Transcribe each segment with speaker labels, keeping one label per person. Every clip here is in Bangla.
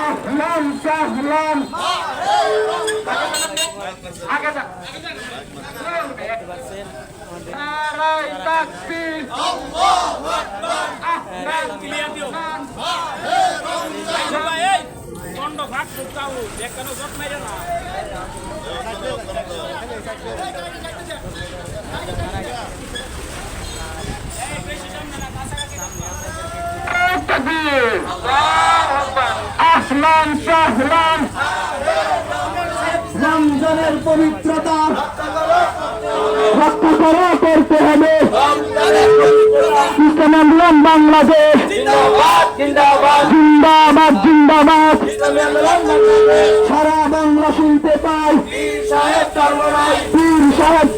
Speaker 1: আহলান সাহলান আগে যান নারায়ে তাকবীর আল্লাহু আকবার আহলান ক্লিয়ার দিও ভাই এই কন্ড ভাগ করতাও দেখানো জট মাইরা না এই বেশি সামনে না কাছাকাছি তাকবীর আল্লাহু আকবার আহলান সাহলান রমজানের পবিত্রতা রক্ষা করা করতে হবে ইসলামী আন্দোলন বাংলাদেশ জিন্দাবাদ জিন্দাবাদ জিন্দাবাদ জিন্দাবাদ সারা বাংলা শুনতে পাই পীর সাহেব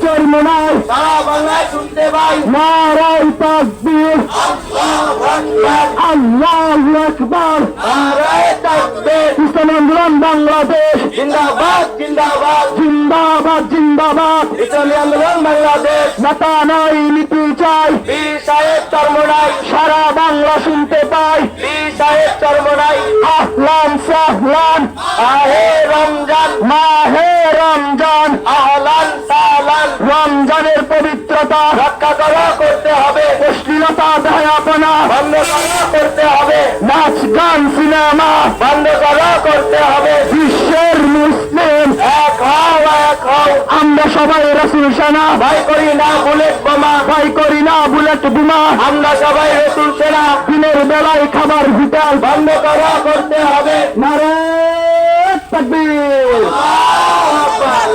Speaker 1: চরমনাই সারা বাংলায় শুনতে পাই নারায়ে তাকবীর আল্লাহু আকবার নারায়ে তাকবীর ইসলামী আন্দোলন বাংলাদেশ জিন্দাবাদ জিন্দাবাদ জিন্দাবাদ জিন্দাবাদ ইসলামী আন্দোলন বাংলাদেশ নেতা নাই নীতি চাই পীর সাহেব চরমনাই সারা বাংলা শুনতে পাই পীর সাহেব চরমনাই আহলান সাহলান আহে রমজান মাহে রমজান আহলান সাহলান রমজানের পবিত্রতা রক্ষা করা করতে হবে অশ্লীলতা দয়াপনা বন্ধ করা করতে হবে নাচ গান সিনেমা বন্ধ করা করতে হবে বিশ্বের মুসলিম এক হও এক হও আমরা সবাই রাসূল সেনা ভয় করি না বুলেট বোমা ভয় করি না বুলেট বোমা আমরা সবাই রাসূল সেনা দিনের বেলায় খাবার হোটেল বন্ধ করা করতে হবে নারায়ে তাকবীর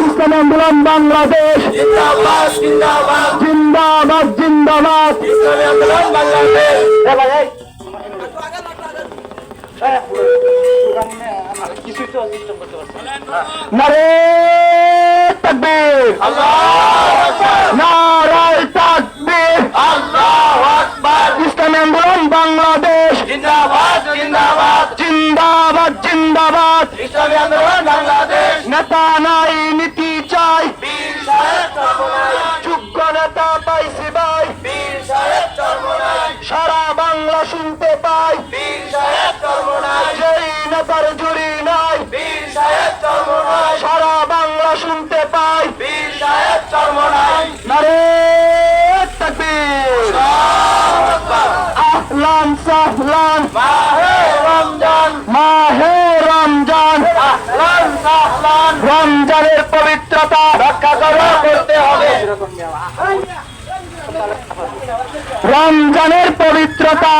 Speaker 1: ইসলামী আন্দোলন বাংলাদেশ জিন্দাবাদ জিন্দাবাদ জিন্দাবাদ জিন্দাবাদ ইসলামী আন্দোলন বাংলাদেশ নারায়ে তাকবীর আল্লাহু আকবার নারায়ে তাকবীর আল্লাহু আকবার ইসলামী আন্দোলন বাংলাদেশ জিন্দাবাদ জিন্দাবাদ জিন্দাবাদ জিন্দাবাদ ইসলামী আন্দোলন বাংলাদেশ নেতা নাই নীতি চাই পীর সাহেব চরমনাই যোগ্য নেতা পাইছি ভাই পীর সাহেব চরমনাই সারা বাংলা শুনতে পাই পীর সাহেব চরমনাই যেই নেতার জুড়ি নাই পীর সাহেব চরমনাই সারা বাংলা শুনতে পাই পীর সাহেব চরমনাই নারায়ে তাকবীর আহলান সাহলান মাহে রমজান মাহে রমজান আহলান সাহলান রমজানের পবিত্রতা রক্ষা করা করতে হবে রমজানের পবিত্রতা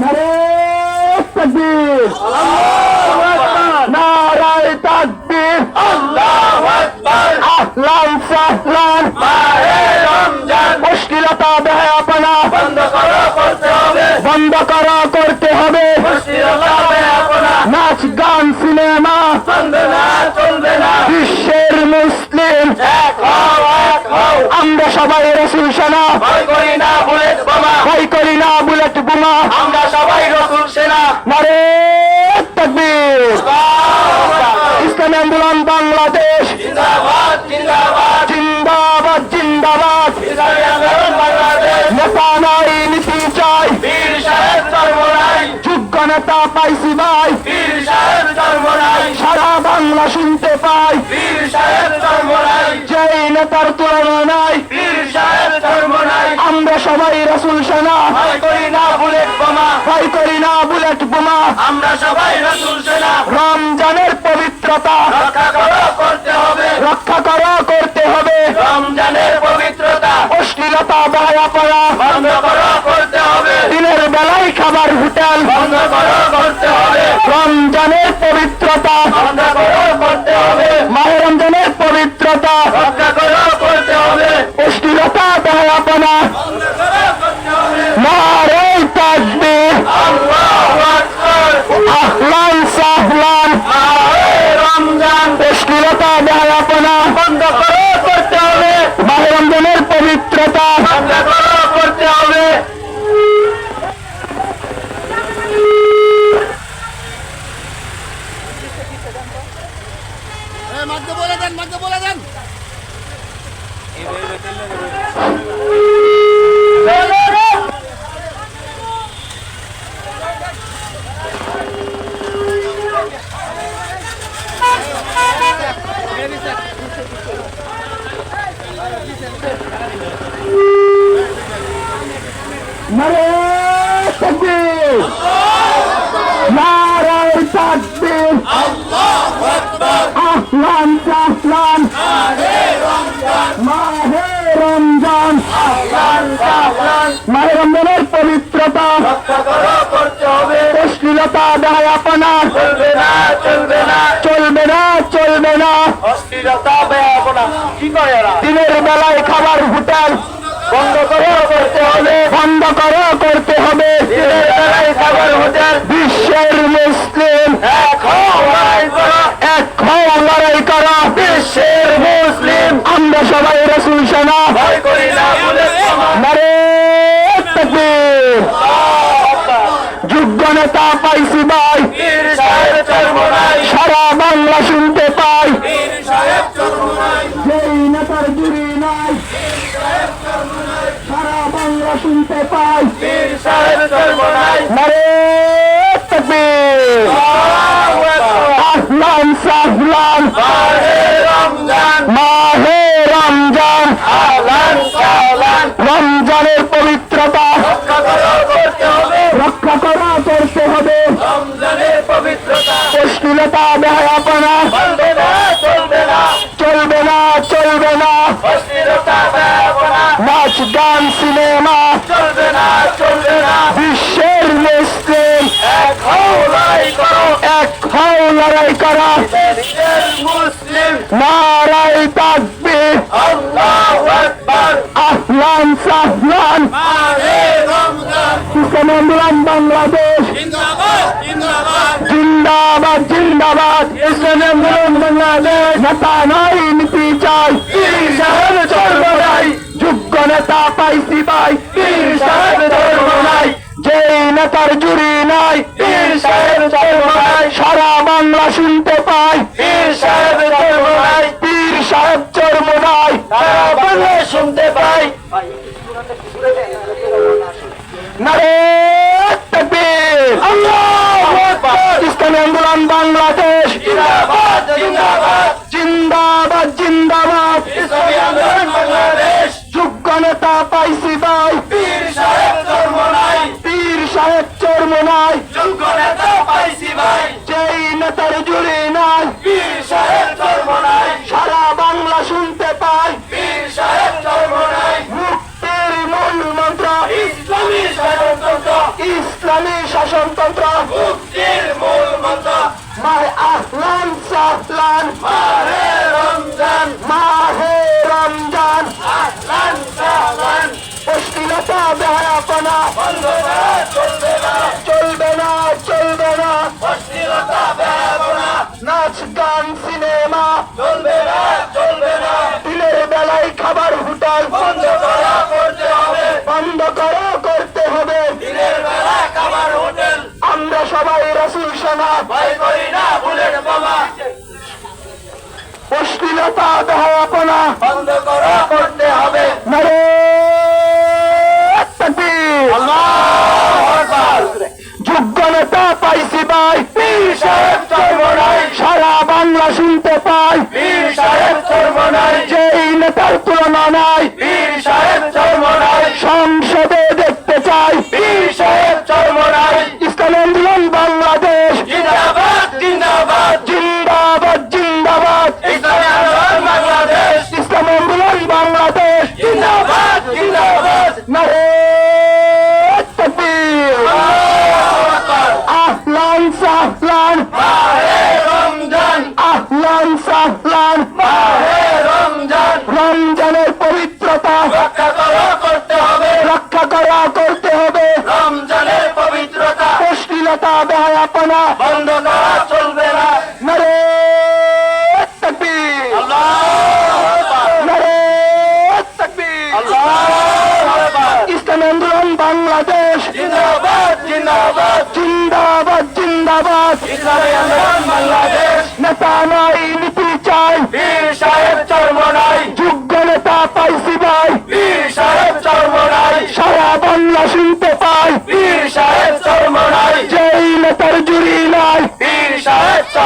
Speaker 1: নারায়ে তাকবীর আল্লাহু আকবার নারায়ে তাকবীর আল্লাহু আকবার আহলান সাহলান মাহে রমজান অশ্লীলতা বেহায়াপনা বন্ধ করা করতে হবে বন্ধ করা করতে হবে অশ্লীলতা বেহায়াপনা নাচ গান সিনেমা বন্ধ না চলবে না বিশ্বের মুসলিম এক হও এক হও আমরা সবাই রাসূল সেনা ভয় করি না বুলেট বোমা ভয় করি না বুলেট বোমা আমরা সবাই রাসূল সেনা নারায়ে তাকবীর ইসলামী আন্দোলন বাংলাদেশ জিন্দাবাদ জিন্দাবাদ জিন্দাবাদ জিন্দাবাদ ইসলামী আন্দোলন বাংলাদেশ নেতা নাই নীতি চাই পীর সাহেব চরমনাই যোগ্য নেতা পাইছি ভাই পীর সাহেব চরমনাই সারা বাংলা শুনতে পাই পীর সাহেব চরমনাই যেই নেতার তুলনা নাই পীর সাহেব চরমনাই আমরা সবাই রাসূল সেনা ভয় করি না বুলেট বোমা ভয় করি না বুলেট বোমা আমরা সবাই রাসূল সেনা রমজানের পবিত্রতা রক্ষা করা করতে হবে রক্ষা করা করতে হবে রমজানের পবিত্রতা অশ্লীলতা বেহায়াপনা বন্ধ করা করতে হবে দিনের বেলায় খাবার হোটেল বন্ধ করা করতে হবে রমজানের পবিত্রতা বন্ধ করা করতে হবে মাহে রমজানের পবিত্রতা রক্ষা করা করতে হবে অশ্লীলতা বেহায়াপনা বন্ধ করা করতে হবে নারায়ে তাকবীর আল্লাহু আকবার আহলান সাহলান মাহে রমজান অশ্লীলতা বেহায়াপনা বন্ধ করা করতে হবে মাহে রমজানের পবিত্রতা বন্ধ করা করতে হবে নারে তাকবীর, নারায়ে তাকবীর, আল্লাহু আকবার, আহলান সাহলান, মাহে রমজান, আহলান সাহলান, মাহে রমজানের পবিত্রতা রক্ষা করতে হবে, অশ্লীলতা বেহায়াপনা চলবে না, চলবে না, চলবে না, চলবে না, অশ্লীলতা বেহায়াপনা কি করে এরা? দিনের বেলায় খাবার হোটেল বন্ধ করতে হবে, বন্ধ করতে হবে, দিনের বেলায় খাবার হোটেল। বিশ্বের মুসলিম এক হও, লড়াই করো, এক হও, লড়াই করো, বিশ্বের মুসলিম আমরা সবাই রাসূল সেনা ভয় করি না, বলে নারে তাকবীর, যোগ্য নেতা পাইছি ভাই, পীর সাহেব চরমোনাই, সারা বাংলা শুনতে পাই, পীর সাহেব চরমোনাই, যেই নেতার জুড়ি নাই, সারা বাংলা শুনতে পাই, পীর সাহেব চরমোনাই, নারে তাকবীর, আহলান সাহলান, মাহে রমজান, মাহে রমজান, আহলান সাহলান, রমজানের পবিত্রতা রক্ষা করতে হবে, রক্ষা করতে হবে, রমজানের পবিত্রতা, অশ্লীলতা বেহায়াপনা চলবে না, চলবে না, চলবে না, চলবে না, অশ্লীলতা বেহায়াপনা, নাচ গান সিনেমা চলবে না, চলবে না, বিশ্বের মুসলিম এক হও, লড়াই করো, এক হও, লড়াই করো, বিশ্বের মুসলিম নারায়ে তাকবীর, আল্লাহু আকবার, আহলান সাহলান, মাহে রমজান, ইসলাম আন্দোলন বাংলাদেশ জিন্দাবাদ, জিন্দাবাদ, জিন্দাবাদ, জিন্দাবাদ, ইসলাম আন্দোলন বাংলাদেশ, নেতা নাই নীতি চাই, পীর সাহেব চরমোনাই, যোগ্য নেতা পাইছি ভাই, পীর সাহেব চরমোনাই, যেই নেতার জুড়ি নাই, পীর সাহেব চরমোনাই, সারা বাংলা শুনতে পাই, পীর সাহেব চরমোনাই, পীর সাহেব চরমোনাই, সারা বাংলা শুনতে পাই, নারে তাকবীর, আল্লাহু আকবার, ইসলামী আন্দোলন বাংলাদেশ জিন্দাবাদ, জিন্দাবাদ, জিন্দাবাদ, জিন্দাবাদ, ইসলামী আন্দোলন বাংলাদেশ, যোগ্য নেতা পাইছি ভাই, পীর সাহেব চরমোনাই, পীর সাহেব চরমোনাই, যোগ্য নেতা পাইছি ভাই, যেই নেতার জুড়ি নাই, পীর সাহেব চরমোনাই, সারা বাংলা শুনতে পাই, পীর সাহেব চরমোনাই, মুক্তির মূল মন্ত্র ইসলামী শাসনতন্ত্র, ইসলামী শাসনতন্ত্র, মুক্তির মূল মন্ত্র, মাহে আহলান সাহলান, মাহে রমজান, মাহে রমজান, আহলান সাহলান, অশ্লীলতা বেহায়াপনা বন্ধ করা চলবে না, চলবে না, চলবে না, অশ্লীলতা বেহায়াপনা, নাচ গান সিনেমা চলবে না, চলবে না, দিনের বেলায় খাবার হোটেল বন্ধ করতে হবে, বন্ধ করতে হবে, দিনের বেলায় খাবার হোটেল আমরা সবাই রাসূল সেনা ভয় করি না, বুলেট বোমা, অশ্লীলতা বেহায়াপনা বন্ধ করতে হবে, নারে তাকবীর, আল্লাহু আকবার, যোগ্য নেতা পাইছি ভাই, পীর সাহেব চরমোনাই, সারা বাংলা শুনতে পাই, পীর সাহেব চরমোনাই, যেই নেতার তুলনা নাই, পীর সাহেব চরমোনাই, সংসদে দেখতে চাই, পীর সাহেব চরমোনাই, ইসলাম আন্দোলন বাংলাদেশ জিন্দাবাদ, জিন্দাবাদ, জিন্দাবাদ, জিন্দাবাদ, ইসলাম আন্দোলন বাংলাদেশ, ইসলাম আন্দোলন বাংলাদেশ জিন্দাবাদ, জিন্দাবাদ, নারে তাকবীর, আল্লাহু আকবার, আহলান সাহলান, মাহে রমজান, আহলান সাহলান, মাহে রমজান, রমজানের পবিত্রতা রক্ষা করতে হবে, রক্ষা করতে হবে, রমজানের পবিত্রতা, অশ্লীলতা বেহায়াপনা বন্ধ করা চলবে না, নারে তাকবীর, আল্লাহু আকবার, নারে তাকবীর, আল্লাহু আকবার, ইসলামী আন্দোলন বাংলাদেশ জিন্দাবাদ, জিন্দাবাদ, জিন্দাবাদ, জিন্দাবাদ, ইসলামী আন্দোলন বাংলাদেশ, নেতা নাই নীতি চাই, পীর সাহেব চরমোনাই, যোগ্য নেতা পাইছি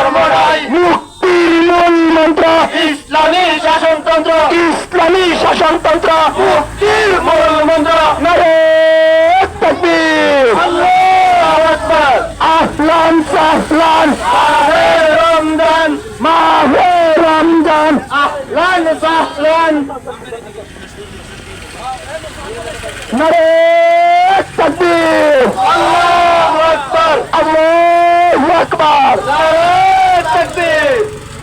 Speaker 1: ধর্ম নাই, মুক্তির মূল মন্ত্র ইসলামী শাসনতন্ত্র, ইসলামী শাসনতন্ত্র, মুক্তির মূল মন্ত্র। নারে তাকবীর, আল্লাহু আকবার। আহলান সাহলান মাহে রমজান, মাহে রমজান, আহলান সাহলান। নারে তাকবীর, আল্লাহু আকবার, আল্লাহু আকবার, নারে তাকবীর।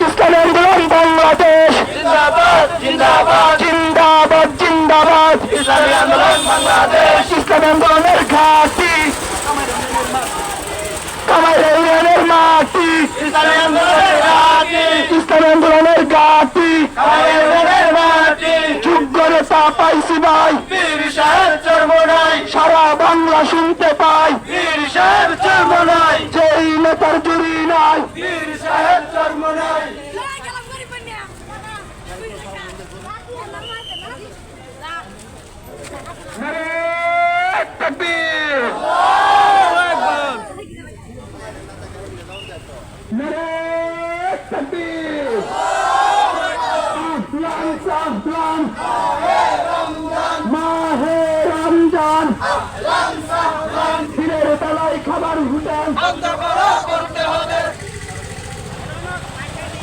Speaker 1: ইসলামী আন্দোলন বাংলাদেশ জিন্দাবাদ, জিন্দাবাদ, জিন্দাবাদ, জিন্দাবাদ। ইসলামী আন্দোলন বাংলাদেশ, ইসলামী আন্দোলনের ঘাঁটি কামাইরা ইউনিয়নের মাটি, ইসলামী আন্দোলনের ঘাঁটি, ইসলামী আন্দোলনের ঘাঁটি কামাইরা ইউনিয়নের মাটি। যোগ্য নেতা পাইছি ভাই, পীর সাহেব চরমনাই, সারা বাংলা শুনতে পাই, পীর সাহেব চরমনাই। যেই নেতার জুড়ি নাই, পীর সাহেব চরমনাই। নারে তাকবীর,